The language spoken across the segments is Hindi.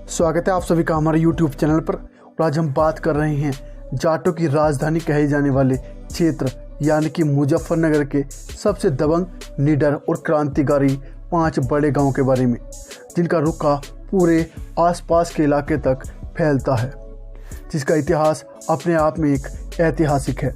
स्वागत है आप सभी का हमारे YouTube चैनल पर। और आज हम बात कर रहे हैं जाटों की राजधानी कहे जाने वाले क्षेत्र यानी कि मुजफ्फरनगर के सबसे दबंग, निडर और क्रांतिकारी 5 बड़े गांव के बारे में, जिनका रुखा पूरे आसपास के इलाके तक फैलता है, जिसका इतिहास अपने आप में एक ऐतिहासिक है।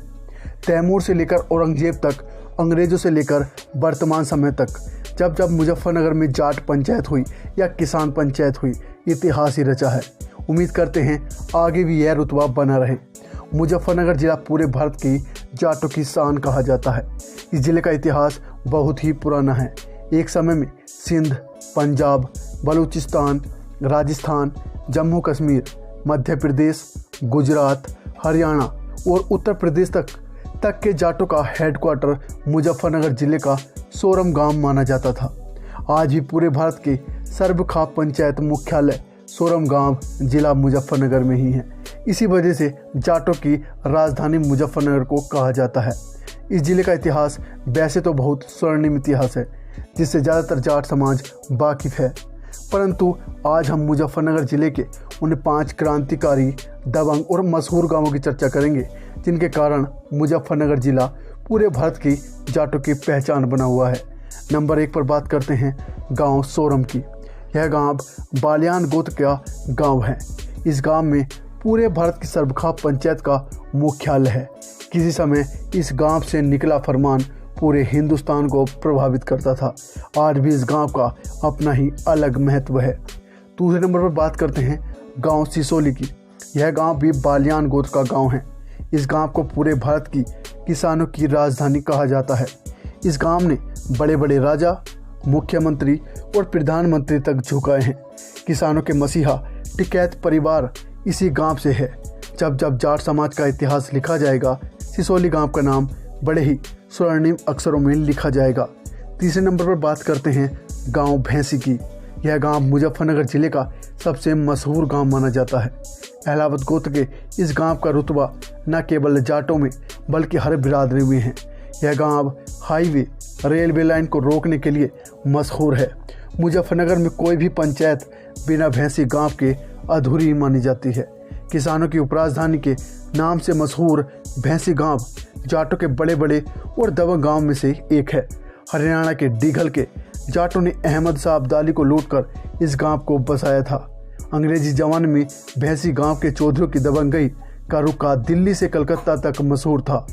तैमूर से लेकर औरंगजेब तक, अंग्रेज़ों से लेकर वर्तमान समय तक जब जब मुजफ्फरनगर में जाट पंचायत हुई या किसान पंचायत हुई, इतिहास ही रचा है। उम्मीद करते हैं आगे भी यह रुतबा बना रहे। मुजफ्फरनगर जिला पूरे भारत की जाटों की शान कहा जाता है। इस जिले का इतिहास बहुत ही पुराना है। एक समय में सिंध, पंजाब, बलूचिस्तान, राजस्थान, जम्मू कश्मीर, मध्य प्रदेश, गुजरात, हरियाणा और उत्तर प्रदेश तक के जाटों का हेडक्वार्टर मुजफ्फरनगर जिले का सोरम गांव माना जाता था। आज भी पूरे भारत के सर्वखाप पंचायत मुख्यालय सोरम गांव जिला मुजफ्फरनगर में ही है। इसी वजह से जाटों की राजधानी मुजफ्फरनगर को कहा जाता है। इस जिले का इतिहास वैसे तो बहुत स्वर्णिम इतिहास है, जिससे ज़्यादातर जाट समाज वाकिफ़ है, परंतु आज हम मुजफ्फरनगर जिले के उन 5 क्रांतिकारी, दबंग और मशहूर गांवों की चर्चा करेंगे, जिनके कारण मुजफ्फरनगर जिला पूरे भारत की जाटों की पहचान बना हुआ है। नंबर 1 पर बात करते हैं गांव सोरम की। यह गांव बालियान गोत्र का गांव है। इस गांव में पूरे भारत की सर्वखाप पंचायत का मुख्यालय है। किसी समय इस गांव से निकला फरमान पूरे हिंदुस्तान को प्रभावित करता था। आज भी इस गांव का अपना ही अलग महत्व है। दूसरे नंबर पर बात करते हैं गांव सिसोली की। यह गांव भी बालियान गोत्र का गांव है। इस गांव को पूरे भारत की किसानों की राजधानी कहा जाता है। इस गांव ने बड़े बड़े राजा, मुख्यमंत्री और प्रधानमंत्री तक झुकाए हैं। किसानों के मसीहा टिकैत परिवार इसी गांव से है। जब जब जाट समाज का इतिहास लिखा जाएगा, सिसोली गांव का नाम बड़े ही स्वर्णिम अक्षरों में लिखा जाएगा। तीसरे नंबर पर बात करते हैं गांव भैंसी की। यह गांव मुजफ्फरनगर जिले का सबसे मशहूर गांव माना जाता है। अहलावत गोत्र के इस गांव का रुतबा न केवल जाटों में बल्कि हर बिरादरी में है। यह गांव हाईवे, रेलवे लाइन को रोकने के लिए मशहूर है। मुजफ्फरनगर में कोई भी पंचायत बिना भैंसी गांव के अधूरी मानी जाती है। किसानों की उपराजधानी के नाम से मशहूर भैंसी गांव जाटों के बड़े बड़े और दबंग गांव में से एक है। हरियाणा के डीघल के जाटों ने अहमद शाह अब्दाली को लूटकर इस गांव को बसाया था। अंग्रेजी जमाने में भैंसी गांव के चौधरी की दबंगई का रुखा दिल्ली से कलकत्ता तक मशहूर था।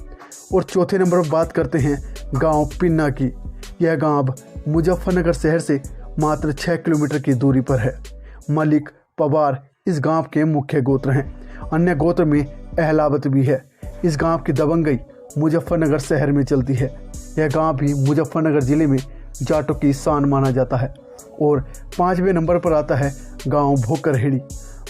और चौथे नंबर पर बात करते हैं गांव पिन्ना की। यह गांव मुजफ्फरनगर शहर से मात्र 6 किलोमीटर की दूरी पर है। मलिक, पवार इस गांव के मुख्य गोत्र हैं। अन्य गोत्र में अहलावत भी है। इस गांव की दबंगई मुजफ्फरनगर शहर में चलती है। यह गांव भी मुजफ्फरनगर जिले में जाटों की शान माना जाता है। और 5वें नंबर पर आता है गांव भोकरहेड़ी।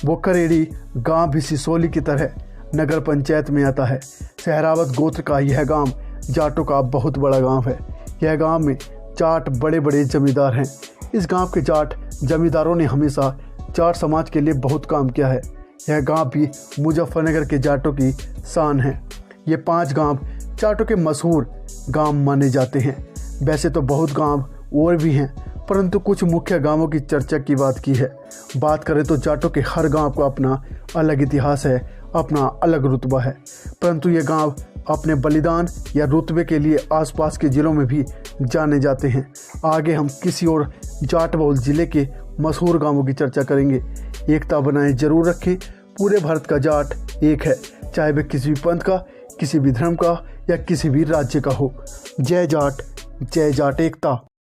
भोकरहेड़ी गांव भी सिसोली की तरह नगर पंचायत में आता है। सहरावत गोत्र का यह गांव जाटों का बहुत बड़ा गांव है। यह गांव में जाट बड़े बड़े जमींदार हैं। इस गांव के जाट जमींदारों ने हमेशा जाट समाज के लिए बहुत काम किया है। यह गांव भी मुजफ्फरनगर के जाटों की शान है। ये 5 गांव जाटों के मशहूर गांव माने जाते हैं। वैसे तो बहुत गांव और भी हैं, परंतु कुछ मुख्य गांवों की चर्चा की बात की है। बात करें तो जाटों के हर गांव का अपना अलग इतिहास है, अपना अलग रुतबा है, परंतु ये गांव अपने बलिदान या रुतबे के लिए आसपास के ज़िलों में भी जाने जाते हैं। आगे हम किसी और जाट बहुल ज़िले के मशहूर गांवों की चर्चा करेंगे। एकता बनाए जरूर रखें। पूरे भारत का जाट एक है, चाहे वह किसी भी पंथ का, किसी भी धर्म का या किसी भी राज्य का हो। जय जाट, जय जाट एकता।